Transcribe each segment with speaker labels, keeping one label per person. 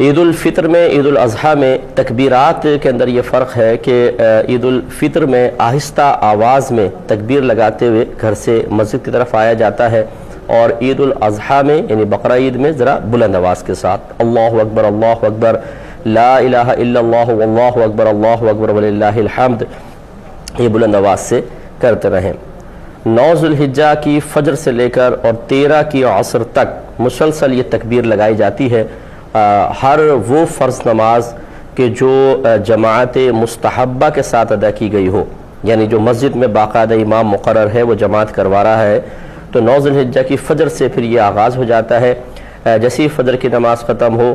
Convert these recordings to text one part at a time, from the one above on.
Speaker 1: عید الفطر میں عید الاضحیٰ میں تکبیرات کے اندر یہ فرق ہے کہ عید الفطر میں آہستہ آواز میں تکبیر لگاتے ہوئے گھر سے مسجد کی طرف آیا جاتا ہے، اور عید الاضحیٰ میں یعنی بقرہ عید میں ذرا بلند آواز کے ساتھ اللہ اکبر لا الہ الا اللہ واللہ اکبر وللہ الحمد یہ بلند آواز سے کرتے رہیں۔ 9 ذوالحجہ کی فجر سے لے کر اور 13 کی عصر تک مسلسل یہ تکبیر لگائی جاتی ہے۔ ہر وہ فرض نماز کہ جو جماعت مستحبہ کے ساتھ ادا کی گئی ہو، یعنی جو مسجد میں باقاعدہ امام مقرر ہے وہ جماعت کروا رہا ہے، تو 9 ذوالحجہ کی فجر سے پھر یہ آغاز ہو جاتا ہے۔ جیسے ہی فجر کی نماز ختم ہو،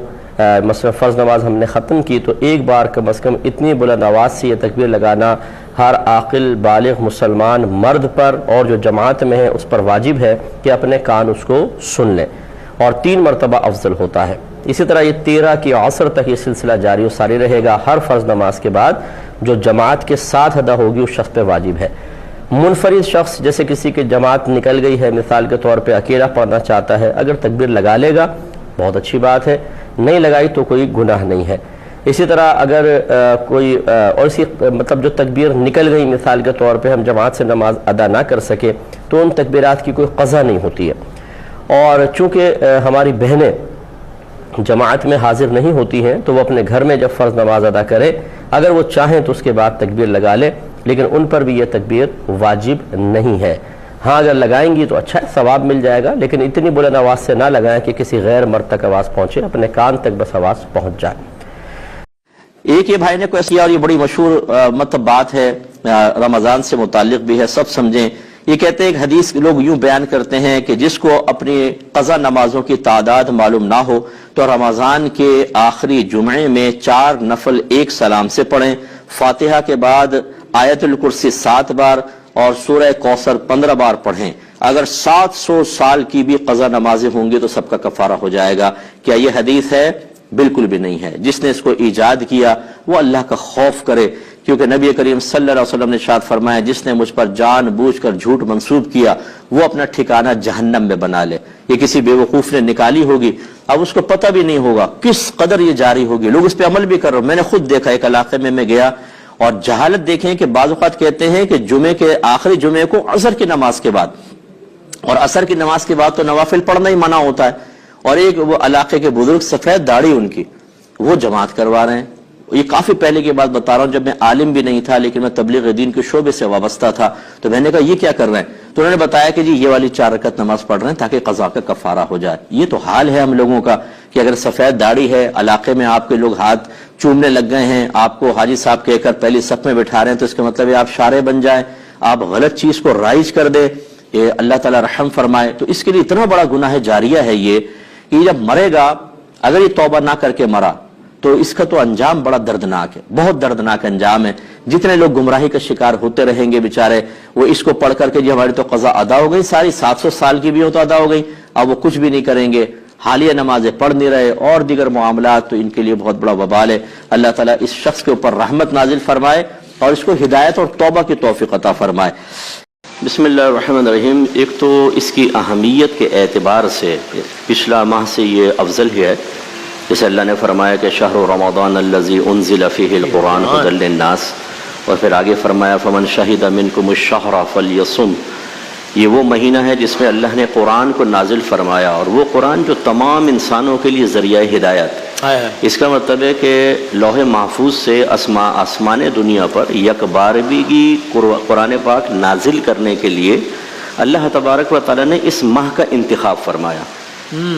Speaker 1: مثلا فرض نماز ہم نے ختم کی، تو ایک بار کم از کم اتنی بلند آواز سے یہ تکبیر لگانا ہر عاقل بالغ مسلمان مرد پر اور جو جماعت میں ہے اس پر واجب ہے کہ اپنے کان اس کو سن لیں، اور 3 مرتبہ افضل ہوتا ہے۔ اسی طرح یہ 13 کی عصر تک یہ سلسلہ جاری و ساری رہے گا۔ ہر فرض نماز کے بعد جو جماعت کے ساتھ ادا ہوگی اس شخص پہ واجب ہے۔ منفرد شخص جیسے کسی کی جماعت نکل گئی ہے، مثال کے طور پہ اکیلا پڑھنا چاہتا ہے، اگر تکبیر لگا لے گا بہت اچھی بات ہے، نہیں لگائی تو کوئی گناہ نہیں ہے۔ اسی طرح اگر کوئی اور اسی مطلب جو تکبیر نکل گئی، مثال کے طور پہ ہم جماعت سے نماز ادا نہ کر سکے، تو ان تکبیرات کی کوئی قضا نہیں ہوتی ہے۔ اور چونکہ ہماری بہنیں جماعت میں حاضر نہیں ہوتی ہیں تو وہ اپنے گھر میں جب فرض نماز ادا کرے، اگر وہ چاہیں تو اس کے بعد تکبیر لگا لے، لیکن ان پر بھی یہ تکبیر واجب نہیں ہے۔ ہاں اگر لگائیں گی تو اچھا ہے، ثواب مل جائے گا، لیکن اتنی بلند آواز سے نہ لگائیں کہ کسی غیر مرد تک آواز پہنچے، اپنے کان تک بس آواز پہنچ جائے۔
Speaker 2: ایک یہ بھائی نے کوئی کیا، اور یہ بڑی مشہور مطلب بات ہے، رمضان سے متعلق بھی ہے، سب سمجھیں۔ یہ کہتے ہیں ایک حدیث لوگ یوں بیان کرتے ہیں کہ جس کو اپنی قضا نمازوں کی تعداد معلوم نہ ہو تو رمضان کے آخری جمعے میں 4 نفل ایک سلام سے پڑھیں، فاتحہ کے بعد آیت الکرسی 7 بار اور سورہ کوثر 15 بار پڑھیں۔ اگر 700 سال کی بھی قضا نمازیں ہوں گی تو سب کا کفارہ ہو جائے گا۔ کیا یہ حدیث ہے؟ بالکل بھی نہیں ہے۔ جس نے اس کو ایجاد کیا وہ اللہ کا خوف کرے، کیونکہ نبی کریم صلی اللہ علیہ وسلم نے ارشاد فرمایا جس نے مجھ پر جان بوجھ کر جھوٹ منسوب کیا وہ اپنا ٹھکانہ جہنم میں بنا لے۔ یہ کسی بے وقوف نے نکالی ہوگی، اب اس کو پتہ بھی نہیں ہوگا کس قدر یہ جاری ہوگی، لوگ اس پہ عمل بھی کر رہے ہیں۔ میں نے خود دیکھا، ایک علاقے میں گیا اور جہالت دیکھیں کہ بعض اوقات کہتے ہیں کہ جمعے کے آخری جمعے کو عصر کی نماز کے بعد، اور عصر کی نماز کے بعد تو نوافل پڑھنا ہی منع ہوتا ہے، اور ایک وہ علاقے کے بزرگ سفید داڑھی ان کی، وہ جماعت کروا رہے ہیں۔ یہ کافی پہلے کی بات بتا رہا ہوں، جب میں عالم بھی نہیں تھا لیکن میں تبلیغ دین کے شعبے سے وابستہ تھا، تو میں نے کہا یہ کیا کر رہے ہیں؟ تو انہوں نے بتایا کہ جی یہ والی 4 رکعت نماز پڑھ رہے ہیں تاکہ قضا کا کفارہ ہو جائے۔ یہ تو حال ہے ہم لوگوں کا کہ اگر سفید داڑھی ہے، علاقے میں آپ کے لوگ ہاتھ چومنے لگ گئے ہیں، آپ کو حاجی صاحب کہہ کر پہلی صف میں بٹھا رہے ہیں، تو اس کا مطلب ہے آپ شارع بن جائیں، آپ غلط چیز کو رائج کر دیں، یہ اللہ تعالیٰ رحم فرمائے۔ تو اس کے لیے اتنا بڑا گناہ جاریہ ہے یہ کہ جب مرے گا، اگر یہ توبہ نہ کر کے مرا تو اس کا تو انجام بڑا دردناک ہے، بہت دردناک انجام ہے۔ جتنے لوگ گمراہی کا شکار ہوتے رہیں گے بیچارے، وہ اس کو پڑھ کر کے جی ہماری تو قضا ادا ہو گئی، ساری 700 سال کی بھی ہو تو ادا ہو گئی، اب وہ کچھ بھی نہیں کریں گے، حالیہ نمازیں پڑھ نہیں رہے اور دیگر معاملات، تو ان کے لیے بہت بڑا وبال ہے۔ اللہ تعالیٰ اس شخص کے اوپر رحمت نازل فرمائے اور اس کو ہدایت اور توبہ کی توفیق عطا فرمائے۔ بسم اللہ الرحمن الرحیم۔ ایک تو اس کی اہمیت کے اعتبار سے پچھلا ماہ سے یہ افضل ہے، جیسے اللہ نے فرمایا کہ شہر رمضان الذی انزل فیہ القرآن ھدی للناس، اور پھر آگے فرمایا فمن شہد منکم الشہر فلیصم۔ یہ وہ مہینہ ہے جس میں اللہ نے قرآن کو نازل فرمایا، اور وہ قرآن جو تمام انسانوں کے لیے ذریعہ ہدایت۔ اس کا مطلب ہے کہ لوح محفوظ سے آسمان دنیا پر یک بارگی قرآن پاک نازل کرنے کے لیے اللہ تبارک و تعالیٰ نے اس ماہ کا انتخاب فرمایا۔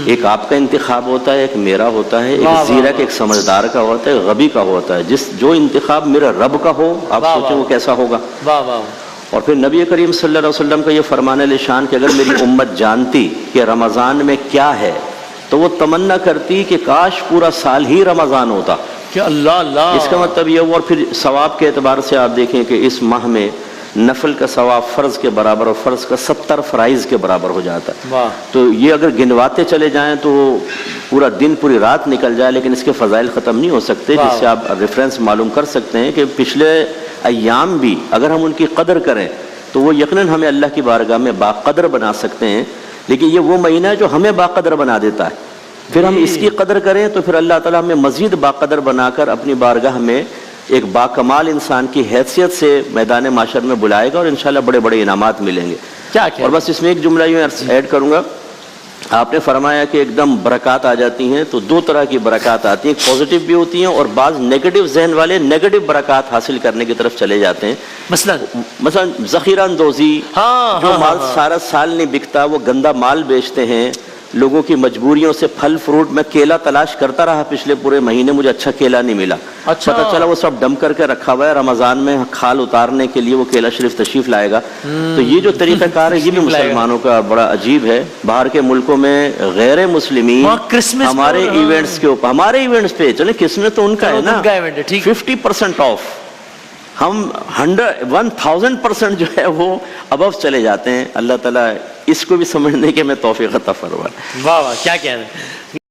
Speaker 2: ایک آپ کا انتخاب ہوتا ہے، ایک میرا ہوتا ہے، ایک زیرک ایک سمجھدار کا ہوتا ہے، غبی کا ہوتا ہے۔ جو انتخاب میرا رب کا ہو، آپ سوچیں وہ کیسا ہوگا۔ اور پھر نبی کریم صلی اللہ علیہ وسلم کا یہ فرمان لشان کہ اگر میری امت جانتی کہ رمضان میں کیا ہے تو وہ تمنا کرتی کہ کاش پورا سال ہی رمضان ہوتا کہ اللہ۔ اس کا مطلب یہ ہوا۔ اور پھر ثواب کے اعتبار سے آپ دیکھیں کہ اس ماہ میں نفل کا ثواب فرض کے برابر اور فرض کا 70 فرائض کے برابر ہو جاتا ہے۔ تو یہ اگر گنواتے چلے جائیں تو پورا دن پوری رات نکل جائے، لیکن اس کے فضائل ختم نہیں ہو سکتے، جس سے آپ ریفرنس معلوم کر سکتے ہیں کہ پچھلے ایام بھی اگر ہم ان کی قدر کریں تو وہ یقیناً ہمیں اللہ کی بارگاہ میں باقدر بنا سکتے ہیں۔ لیکن یہ وہ مہینہ ہے جو ہمیں باقدر بنا دیتا ہے۔ پھر ہم اس کی قدر کریں تو پھر اللہ تعالیٰ ہمیں مزید باقدر بنا کر اپنی بارگاہ میں ایک باکمال انسان کی حیثیت سے میدان معاشر میں بلائے گا اور انشاءاللہ بڑے بڑے انعامات ملیں گے.
Speaker 3: کیا
Speaker 2: اور بس اس میں ایک جملہ یوں ایڈ کروں گا. آپ نے فرمایا کہ ایک دم برکات آ جاتی ہیں، تو دو طرح کی برکات آتی ہیں، پازیٹیو بھی ہوتی ہیں اور بعض نیگیٹو ذہن والے نیگیٹو برکات حاصل کرنے کی طرف چلے جاتے ہیں. مثلا ذخیرہ اندوزی، جو مال سارا سال نہیں بکتا وہ گندا مال بیچتے ہیں، لوگوں کی مجبوریوں سے پھل فروٹ. میں کیلا تلاش کرتا رہا پچھلے پورے مہینے، مجھے اچھا کیلا نہیں ملا. پتہ چلا وہ سب ڈم کر کے رکھا ہوا ہے، رمضان میں کھال اتارنے کے لیے وہ کیلا شریف تشریف لائے گا. تو یہ جو طریقہ کار ہے یہ بھی مسلمانوں کا بڑا عجیب ہے. باہر کے ملکوں میں غیر مسلمین ہمارے ایونٹس کے اوپر، ہمارے ایونٹس پہ چلے کرسمس تو ان کا ہے نا 50% آف، ہم 1000% جو ہے وہ ابو چلے جاتے ہیں. اللہ تعالیٰ اس کو بھی سمجھنے کے میں توفیق عطا فرمائے.
Speaker 3: واہ واہ، کیا کہہ رہے ہیں.